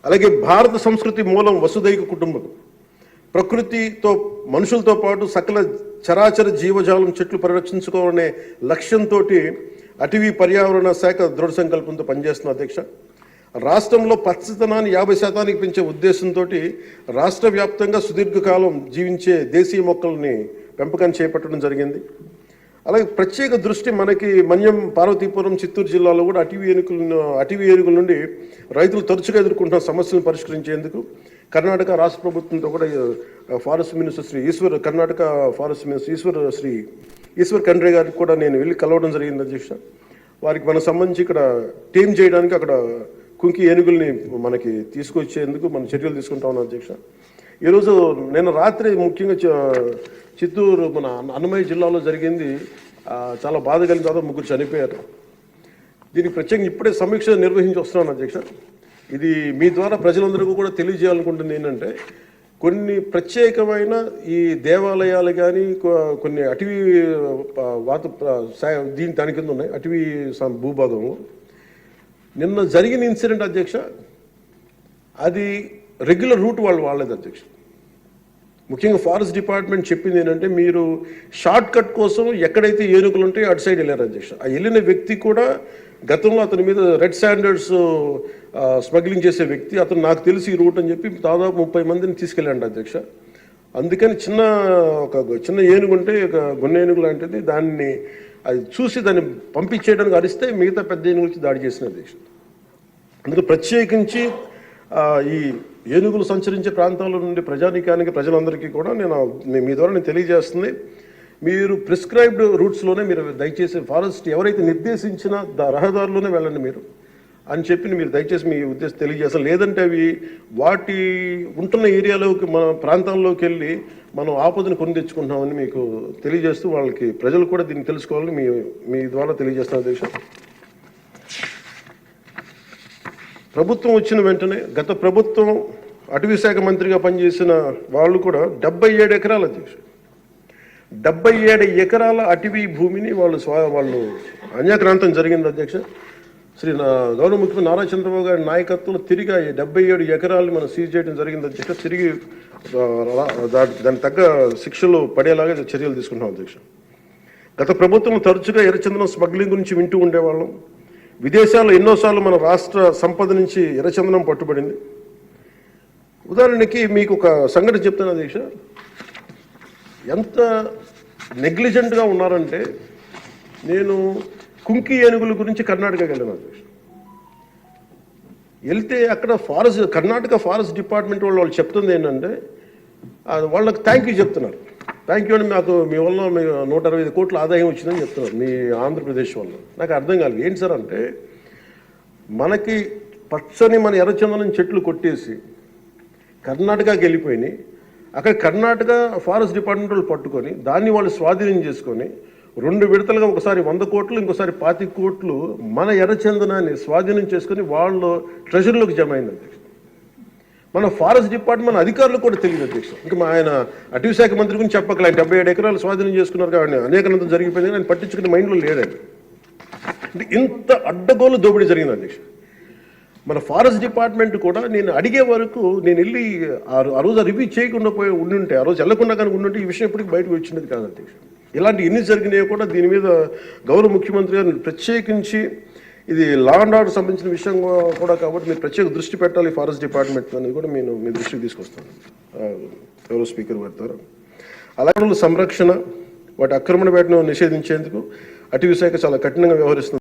అలాగే భారత సంస్కృతి మూలం వసుదైక కుటుంబం. ప్రకృతితో మనుషులతో పాటు సకల చరాచర జీవజాలం చెట్లు పరిరక్షించుకోవాలనే లక్ష్యంతో అటవీ పర్యావరణ శాఖ దృఢ సంకల్పంతో పనిచేస్తున్న అధ్యక్ష. రాష్ట్రంలో పచ్చదనాన్ని 50% పెంచే ఉద్దేశంతో రాష్ట్ర వ్యాప్తంగా సుదీర్ఘకాలం జీవించే దేశీయ మొక్కల్ని పెంపకం చేపట్టడం జరిగింది. అలాగే ప్రత్యేక దృష్టి మనకి మన్యం, పార్వతీపురం, చిత్తూరు జిల్లాలో కూడా అటవీ ఏనుగుల నుండి రైతులు తరచుగా ఎదుర్కొంటున్న సమస్యలను పరిష్కరించేందుకు కర్ణాటక రాష్ట్ర ప్రభుత్వంతో కూడా forest minister Karnataka forest minister Eshwar Khandre గారికి కూడా నేను వెళ్ళి కలవడం జరిగింది అధ్యక్ష. వారికి మనకు సంబంధించి ఇక్కడ టీమ్ చేయడానికి అక్కడ కుంకి ఏనుగుల్ని మనకి తీసుకొచ్చేందుకు మనం చర్యలు తీసుకుంటా ఉన్నాం అధ్యక్ష. ఈరోజు నిన్న రాత్రి ముఖ్యంగా చిత్తూరు మన అన్నమయ్య జిల్లాలో జరిగింది. చాలా బాధ కలిగిన తర్వాత 3 చనిపోయారు. దీనికి ప్రత్యేకంగా ఇప్పుడే సమీక్ష నిర్వహించి వస్తున్నాను అధ్యక్ష. ఇది మీ ద్వారా ప్రజలందరికీ కూడా తెలియజేయాలనుకుంటుంది ఏంటంటే, కొన్ని ప్రత్యేకమైన ఈ దేవాలయాలు కానీ కొన్ని అటవీ దాని కింద ఉన్నాయి అటవీ భూభాగము. నిన్న జరిగిన ఇన్సిడెంట్ అధ్యక్ష, అది రెగ్యులర్ రూట్ వాళ్ళు వాడలేదు అధ్యక్ష. ముఖ్యంగా ఫారెస్ట్ డిపార్ట్మెంట్ చెప్పింది ఏంటంటే, మీరు షార్ట్ కట్ కోసం ఎక్కడైతే ఏనుగులు ఉంటాయో అటు సైడ్ వెళ్ళారు అధ్యక్ష. ఆ వెళ్ళిన వ్యక్తి కూడా గతంలో అతని మీద రెడ్ స్టాండర్డ్స్ స్మగ్లింగ్ చేసే వ్యక్తి, అతను నాకు తెలిసి ఈ రూట్ అని చెప్పి దాదాపు 30 మందిని తీసుకెళ్ళండి అధ్యక్ష. అందుకని ఒక చిన్న ఏనుగు ఉంటే ఒక గున్న ఏనుగు లాంటిది, దాన్ని అది చూసి దాన్ని పంపించేయడానికి అరిస్తే మిగతా పెద్ద ఏనుగులకి దాడి చేసిన అధ్యక్ష. అందుకే ప్రత్యేకించి ఈ ఏనుగులు సంచరించే ప్రాంతాల నుండి ప్రజలందరికీ కూడా మీ ద్వారా నేను తెలియజేస్తుంది, మీరు ప్రిస్క్రైబ్డ్ రూట్స్లోనే మీరు దయచేసి ఫారెస్ట్ ఎవరైతే నిర్దేశించిన రహదారులోనే వెళ్ళండి మీరు అని చెప్పి మీరు దయచేసి మీ ఉద్దేశం తెలియజేస్తాం. లేదంటే అవి వాటి ఉంటున్న ఏరియాలోకి మన ప్రాంతాల్లోకి వెళ్ళి మనం ఆపదను కొని తెచ్చుకుంటున్నామని మీకు తెలియజేస్తూ వాళ్ళకి ప్రజలు కూడా దీన్ని తెలుసుకోవాలని మీ ద్వారా తెలియజేస్తాం అధ్యక్ష. ప్రభుత్వం వచ్చిన వెంటనే గత ప్రభుత్వం అటవీ శాఖ మంత్రిగా పనిచేసిన వాళ్ళు కూడా 77 ఎకరాలు అధ్యక్ష, 77 ఎకరాల అటవీ భూమిని వాళ్ళు అన్యాక్రాంతం జరిగింది అధ్యక్ష. గౌరవ ముఖ్యమంత్రి నారా చంద్రబాబు గారి నాయకత్వంలో తిరిగి 77 ఎకరాలు మనం సీజ్ చేయడం జరిగింది అధ్యక్ష. తిరిగి దానికి తగ్గ శిక్షలు పడేలాగా చర్యలు తీసుకుంటాం అధ్యక్ష. గత ప్రభుత్వం తరచుగా ఎర్రచందనం స్మగ్లింగ్ గురించి వింటూ ఉండేవాళ్ళం. విదేశాల్లో ఎన్నోసార్లు మన రాష్ట్ర సంపద నుంచి ఎర్రచందనం పట్టుబడింది. ఉదాహరణకి మీకు ఒక సంఘటన చెప్తాను అధ్యక్ష. ఎంత నెగ్లిజెంట్గా ఉన్నారంటే, నేను కుంకి ఏనుగుల గురించి కర్ణాటకకి వెళ్ళాను అధ్యక్ష. వెళ్తే అక్కడ కర్ణాటక ఫారెస్ట్ డిపార్ట్మెంట్ వాళ్ళు చెప్తుంది ఏంటంటే, వాళ్ళకి థ్యాంక్ యూ చెప్తున్నారు. థ్యాంక్ యూ అని మీ వల్ల 165 కోట్ల ఆదాయం వచ్చిందని చెప్తున్నారు మీ ఆంధ్రప్రదేశ్ వల్ల. నాకు అర్థం కాలేదు ఏంటి సార్ అంటే, మనకి పచ్చని మన ఎర్రచందనం చెట్లు కొట్టేసి కర్ణాటకకి వెళ్ళిపోయినాయి. అక్కడ కర్ణాటక ఫారెస్ట్ డిపార్ట్మెంట్ వాళ్ళు పట్టుకొని దాన్ని వాళ్ళు స్వాధీనం చేసుకొని 2 విడతలుగా ఒకసారి 100 కోట్లు ఇంకోసారి 25 కోట్లు మన ఎర్రచందనాన్ని స్వాధీనం చేసుకొని వాళ్ళు ట్రెజరీలోకి జమ అయింది అధ్యక్ష. మన ఫారెస్ట్ డిపార్ట్మెంట్ అధికారులు కూడా తెలియదు అధ్యక్ష. ఇంకా ఆయన అటవీ శాఖ మంత్రి గురించి చెప్పకలే, 77 ఎకరాలు స్వాధీనం చేసుకున్నారు కాబట్టి అనేకనంత జరిగిపోయింది, ఆయన పట్టించుకునే మైండ్లో లేదండి. అంటే ఇంత అడ్డగోలు దోపిడీ జరిగింది అధ్యక్ష. మన ఫారెస్ట్ డిపార్ట్మెంట్ కూడా నేను అడిగే వరకు నేను వెళ్ళి ఆ రోజు రివ్యూ చేయకుండా ఉండుంటే, ఆ రోజు వెళ్లకుండా కానీ ఉండుంటే ఈ విషయం ఇప్పటికి బయటకు వచ్చినది కాదు అధ్యక్ష. ఇలాంటి ఎన్ని జరిగినాయో కూడా దీని మీద గౌరవ ముఖ్యమంత్రి గారు ప్రత్యేకించి, ఇది లా అండ్ ఆర్డర్ సంబంధించిన విషయం కూడా కాబట్టి మీరు ప్రత్యేక దృష్టి పెట్టాలి ఫారెస్ట్ డిపార్ట్మెంట్ అనేది కూడా నేను మీ దృష్టికి తీసుకొస్తాను గౌరవ స్పీకర్ గారి ద్వారా. అలాగే సంరక్షణ, వాటి ఆక్రమణ వేటను నిషేధించేందుకు అటవీ శాఖ చాలా కఠినంగా వ్యవహరిస్తుంది.